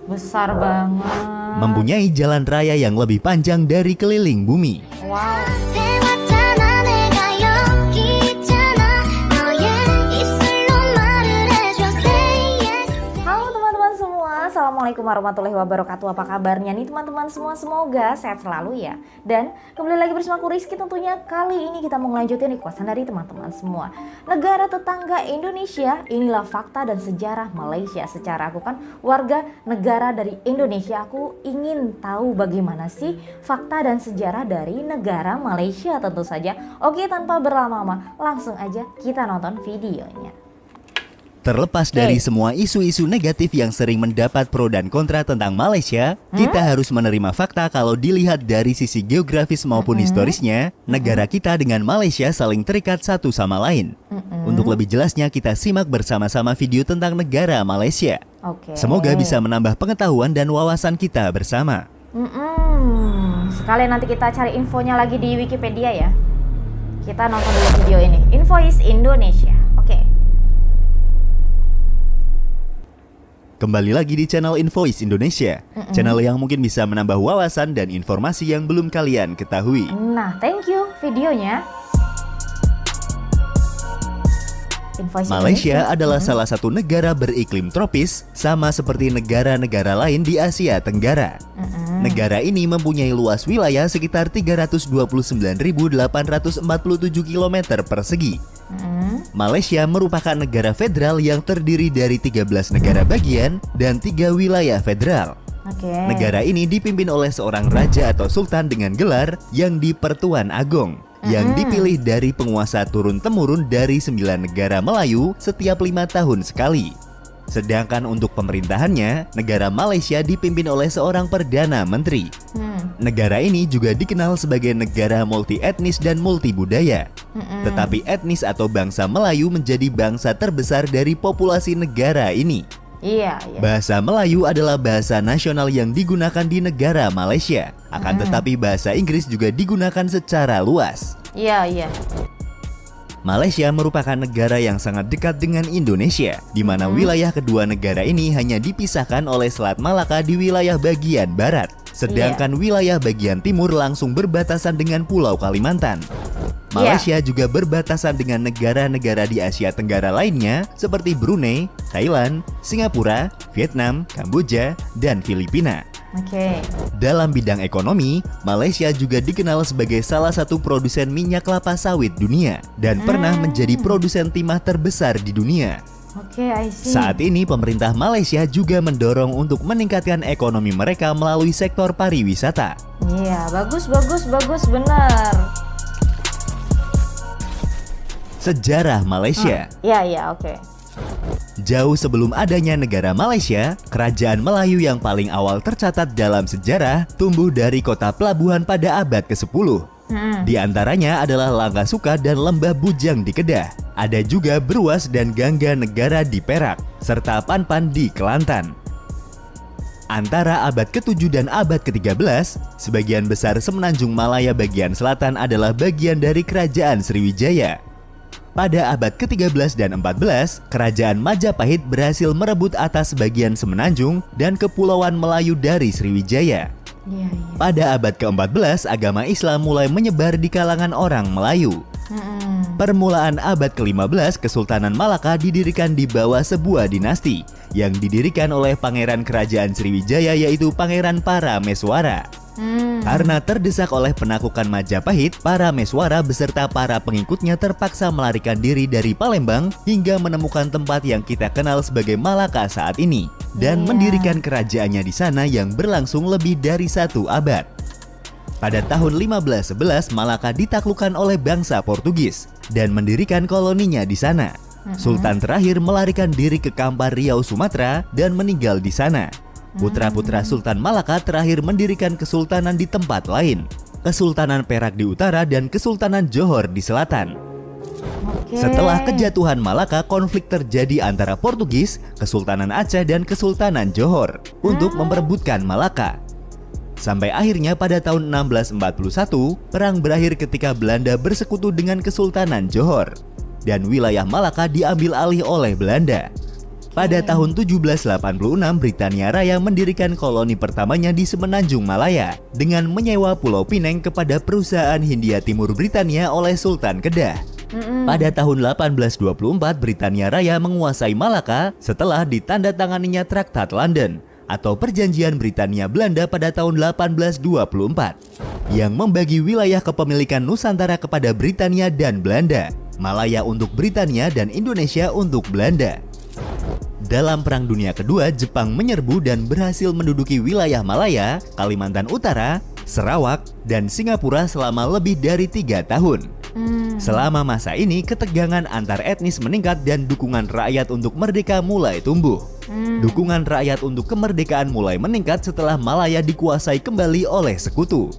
Besar banget. Mempunyai jalan raya yang lebih panjang dari keliling bumi. Wow. Halo teman-teman semua, Assalamualaikum warahmatullahi wabarakatuh. Apa kabarnya nih teman-teman semua? Semoga sehat selalu ya. Dan kembali lagi bersama aku Rizky, tentunya kali ini kita mau ngelanjutin requestan dari teman-teman semua. Negara tetangga Indonesia, inilah fakta dan sejarah Malaysia. Secara aku kan warga negara dari Indonesia, aku ingin tahu bagaimana sih fakta dan sejarah dari negara Malaysia tentu saja. Oke, tanpa berlama-lama, langsung aja kita nonton videonya. Terlepas dari semua isu-isu negatif yang sering mendapat pro dan kontra tentang Malaysia, kita harus menerima fakta kalau dilihat dari sisi geografis maupun historisnya, negara kita dengan Malaysia saling terikat satu sama lain. Untuk lebih jelasnya, kita simak bersama-sama video tentang negara Malaysia. Semoga bisa menambah pengetahuan dan wawasan kita bersama. Sekalian nanti kita cari infonya lagi di Wikipedia ya. Kita nonton dulu video ini. Invoice Indonesia. Kembali lagi di channel Invoice Indonesia, channel yang mungkin bisa menambah wawasan dan informasi yang belum kalian ketahui. Nah, thank you videonya. Malaysia adalah salah satu negara beriklim tropis, sama seperti negara-negara lain di Asia Tenggara. Negara ini mempunyai luas wilayah sekitar 329.847 km persegi. Malaysia merupakan negara federal yang terdiri dari 13 negara bagian dan 3 wilayah federal. Negara ini dipimpin oleh seorang raja atau sultan dengan gelar yang di-Pertuan Agong, yang dipilih dari penguasa turun-temurun dari 9 negara Melayu setiap 5 tahun sekali. Sedangkan untuk pemerintahannya, negara Malaysia dipimpin oleh seorang Perdana Menteri. Negara ini juga dikenal sebagai negara multi-etnis dan multi-budaya. Tetapi etnis atau bangsa Melayu menjadi bangsa terbesar dari populasi negara ini. Bahasa Melayu adalah bahasa nasional yang digunakan di negara Malaysia. Akan tetapi bahasa Inggris juga digunakan secara luas. Malaysia merupakan negara yang sangat dekat dengan Indonesia, di mana wilayah kedua negara ini hanya dipisahkan oleh Selat Malaka di wilayah bagian barat, sedangkan wilayah bagian timur langsung berbatasan dengan Pulau Kalimantan. Malaysia juga berbatasan dengan negara-negara di Asia Tenggara lainnya seperti Brunei, Thailand, Singapura, Vietnam, Kamboja, dan Filipina. Dalam bidang ekonomi, Malaysia juga dikenal sebagai salah satu produsen minyak kelapa sawit dunia dan pernah menjadi produsen timah terbesar di dunia. Saat ini pemerintah Malaysia juga mendorong untuk meningkatkan ekonomi mereka melalui sektor pariwisata. Bagus benar. Sejarah Malaysia. Jauh sebelum adanya negara Malaysia, kerajaan Melayu yang paling awal tercatat dalam sejarah tumbuh dari kota pelabuhan pada abad ke-10. Di antaranya adalah Langkasuka dan Lembah Bujang di Kedah. Ada juga Beruas dan Gangga Negara di Perak, serta Panpan di Kelantan. Antara abad ke-7 dan abad ke-13, sebagian besar Semenanjung Malaya bagian selatan adalah bagian dari Kerajaan Sriwijaya. Pada abad ke-13 dan 14, Kerajaan Majapahit berhasil merebut atas bagian Semenanjung dan Kepulauan Melayu dari Sriwijaya. Pada abad ke-14, agama Islam mulai menyebar di kalangan orang Melayu. Permulaan abad ke-15, Kesultanan Malaka didirikan di bawah sebuah dinasti yang didirikan oleh Pangeran Kerajaan Sriwijaya, yaitu Pangeran Parameswara. Karena terdesak oleh penaklukan Majapahit, Parameswara beserta para pengikutnya terpaksa melarikan diri dari Palembang hingga menemukan tempat yang kita kenal sebagai Malaka saat ini dan mendirikan kerajaannya di sana yang berlangsung lebih dari 1 abad. Pada tahun 1511, Malaka ditaklukkan oleh bangsa Portugis dan mendirikan koloninya di sana. Sultan terakhir melarikan diri ke Kampar Riau, Sumatera dan meninggal di sana. Putra-putra Sultan Malaka terakhir mendirikan kesultanan di tempat lain, Kesultanan Perak di utara dan Kesultanan Johor di selatan. Setelah kejatuhan Malaka, konflik terjadi antara Portugis, Kesultanan Aceh dan Kesultanan Johor untuk memperebutkan Malaka. Sampai akhirnya pada tahun 1641, perang berakhir ketika Belanda bersekutu dengan Kesultanan Johor dan wilayah Malaka diambil alih oleh Belanda. Pada tahun 1786, Britania Raya mendirikan koloni pertamanya di Semenanjung Malaya dengan menyewa Pulau Pineng kepada perusahaan Hindia Timur Britania oleh Sultan Kedah. Pada tahun 1824, Britania Raya menguasai Malaka setelah ditandatanganinya Traktat London atau Perjanjian Britania Belanda pada tahun 1824 yang membagi wilayah kepemilikan Nusantara kepada Britania dan Belanda, Malaya untuk Britania dan Indonesia untuk Belanda. Dalam Perang Dunia Kedua, Jepang menyerbu dan berhasil menduduki wilayah Malaya, Kalimantan Utara, Sarawak, dan Singapura selama lebih dari 3 tahun. Selama masa ini, ketegangan antar etnis meningkat dan dukungan rakyat untuk merdeka mulai tumbuh. Dukungan rakyat untuk kemerdekaan mulai meningkat setelah Malaya dikuasai kembali oleh sekutu.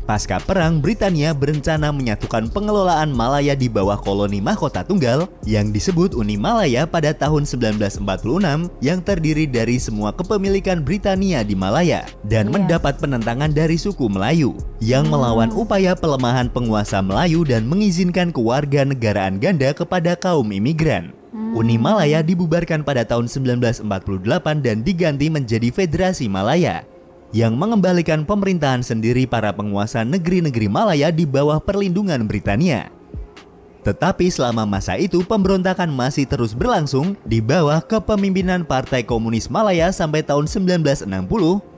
Pasca perang, Britania berencana menyatukan pengelolaan Malaya di bawah koloni mahkota tunggal yang disebut Uni Malaya pada tahun 1946 yang terdiri dari semua kepemilikan Britania di Malaya dan mendapat penentangan dari suku Melayu yang melawan upaya pelemahan penguasa Melayu dan mengizinkan kewarganegaraan ganda kepada kaum imigran. Uni Malaya dibubarkan pada tahun 1948 dan diganti menjadi Federasi Malaya yang mengembalikan pemerintahan sendiri para penguasa negeri-negeri Malaya di bawah perlindungan Britania. Tetapi selama masa itu pemberontakan masih terus berlangsung di bawah kepemimpinan Partai Komunis Malaya sampai tahun 1960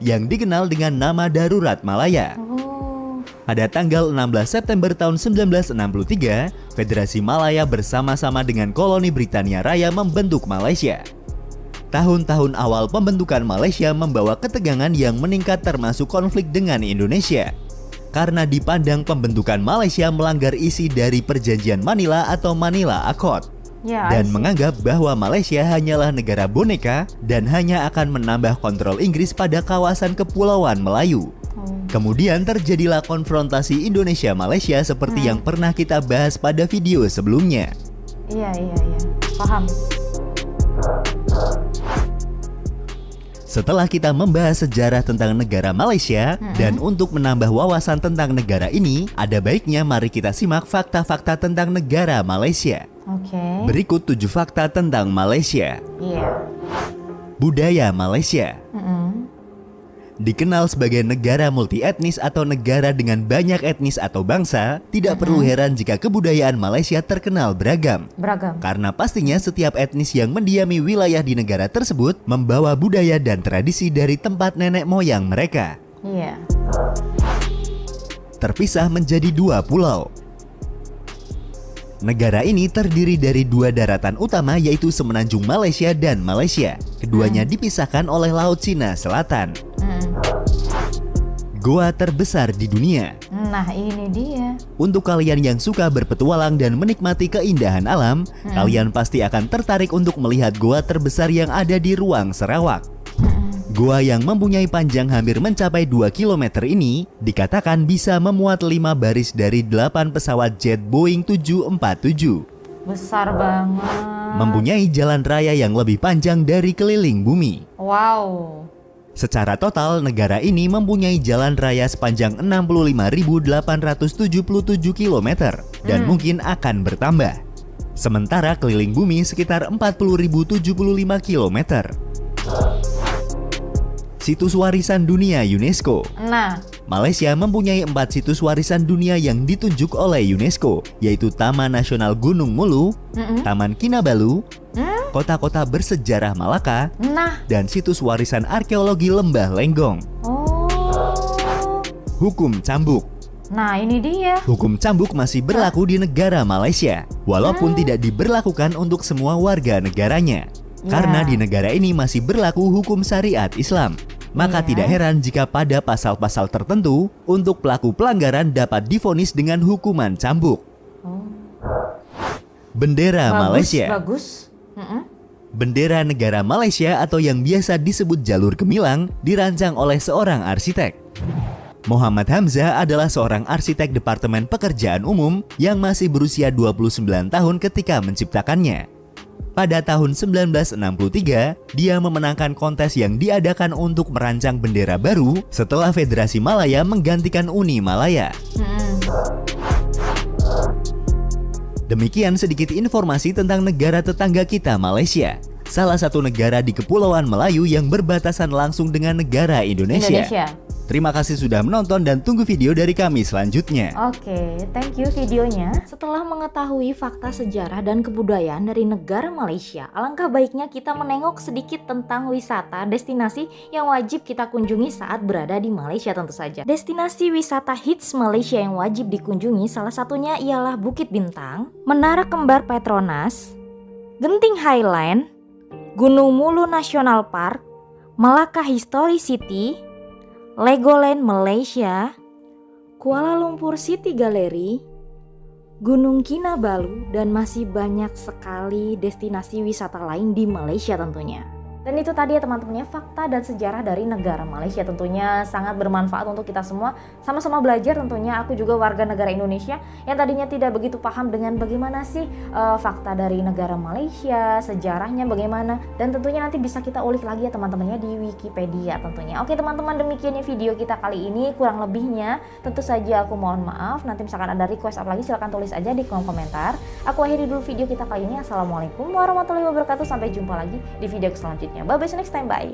yang dikenal dengan nama Darurat Malaya. Pada tanggal 16 September tahun 1963, Federasi Malaya bersama-sama dengan koloni Britania Raya membentuk Malaysia. Tahun-tahun awal pembentukan Malaysia membawa ketegangan yang meningkat termasuk konflik dengan Indonesia. Karena dipandang pembentukan Malaysia melanggar isi dari Perjanjian Manila atau Manila Accord. Dan menganggap bahwa Malaysia hanyalah negara boneka dan hanya akan menambah kontrol Inggris pada kawasan kepulauan Melayu. Kemudian terjadilah konfrontasi Indonesia-Malaysia seperti yang pernah kita bahas pada video sebelumnya. Iya, paham. Setelah kita membahas sejarah tentang negara Malaysia dan untuk menambah wawasan tentang negara ini, ada baiknya mari kita simak fakta-fakta tentang negara Malaysia. Berikut 7 fakta tentang Malaysia. Budaya Malaysia. Dikenal sebagai negara multietnis atau negara dengan banyak etnis atau bangsa, tidak perlu heran jika kebudayaan Malaysia terkenal beragam. Karena pastinya setiap etnis yang mendiami wilayah di negara tersebut membawa budaya dan tradisi dari tempat nenek moyang mereka. Terpisah menjadi 2 pulau. Negara ini terdiri dari 2 daratan utama yaitu Semenanjung Malaysia dan Malaysia. Keduanya dipisahkan oleh Laut Cina Selatan. Goa terbesar di dunia. Nah, ini dia. Untuk kalian yang suka berpetualang dan menikmati keindahan alam, kalian pasti akan tertarik untuk melihat goa terbesar yang ada di Ruang Sarawak. Goa yang mempunyai panjang hampir mencapai 2 km ini dikatakan bisa memuat 5 baris dari 8 pesawat jet Boeing 747. Besar banget. Mempunyai jalan raya yang lebih panjang dari keliling bumi. Wow. Secara total, negara ini mempunyai jalan raya sepanjang 65.877 km dan mungkin akan bertambah. Sementara keliling bumi sekitar 40.075 km. Situs warisan dunia UNESCO. Malaysia mempunyai 4 situs warisan dunia yang ditunjuk oleh UNESCO, yaitu Taman Nasional Gunung Mulu, Taman Kinabalu, kota-kota bersejarah Malaka, dan situs warisan arkeologi Lembah Lenggong. Hukum cambuk. Nah, ini dia. Hukum cambuk masih berlaku di negara Malaysia, walaupun tidak diberlakukan untuk semua warga negaranya. Karena di negara ini masih berlaku hukum syariat Islam. Maka tidak heran jika pada pasal-pasal tertentu untuk pelaku pelanggaran dapat divonis dengan hukuman cambuk. Bendera Malaysia. Bendera negara Malaysia atau yang biasa disebut jalur gemilang dirancang oleh seorang arsitek. Muhammad Hamzah adalah seorang arsitek Departemen Pekerjaan Umum yang masih berusia 29 tahun ketika menciptakannya. Pada tahun 1963, dia memenangkan kontes yang diadakan untuk merancang bendera baru setelah Federasi Malaya menggantikan Uni Malaya. Demikian sedikit informasi tentang negara tetangga kita Malaysia. salah satu negara di Kepulauan Melayu yang berbatasan langsung dengan negara Indonesia. Terima kasih sudah menonton dan tunggu video dari kami selanjutnya. Oke, thank you videonya. Setelah mengetahui fakta sejarah dan kebudayaan dari negara Malaysia, alangkah baiknya kita menengok sedikit tentang wisata destinasi yang wajib kita kunjungi saat berada di Malaysia tentu saja. Destinasi wisata hits Malaysia yang wajib dikunjungi salah satunya ialah Bukit Bintang, Menara Kembar Petronas, Genting Highland, Gunung Mulu National Park, Melaka History City, Legoland Malaysia, Kuala Lumpur City Gallery, Gunung Kinabalu, dan masih banyak sekali destinasi wisata lain di Malaysia tentunya. Dan itu tadi ya teman-temannya fakta dan sejarah dari negara Malaysia, tentunya sangat bermanfaat untuk kita semua sama-sama belajar. Tentunya aku juga warga negara Indonesia yang tadinya tidak begitu paham dengan bagaimana sih fakta dari negara Malaysia, sejarahnya bagaimana, dan tentunya nanti bisa kita ulik lagi ya teman-temannya di Wikipedia tentunya. Oke teman-teman, demikiannya video kita kali ini, kurang lebihnya tentu saja aku mohon maaf. Nanti misalkan ada request apa lagi silahkan tulis aja di kolom komentar. Aku akhiri dulu video kita kali ini. Assalamualaikum warahmatullahi wabarakatuh, sampai jumpa lagi di video selanjutnya. Bye bye, see you next time, bye.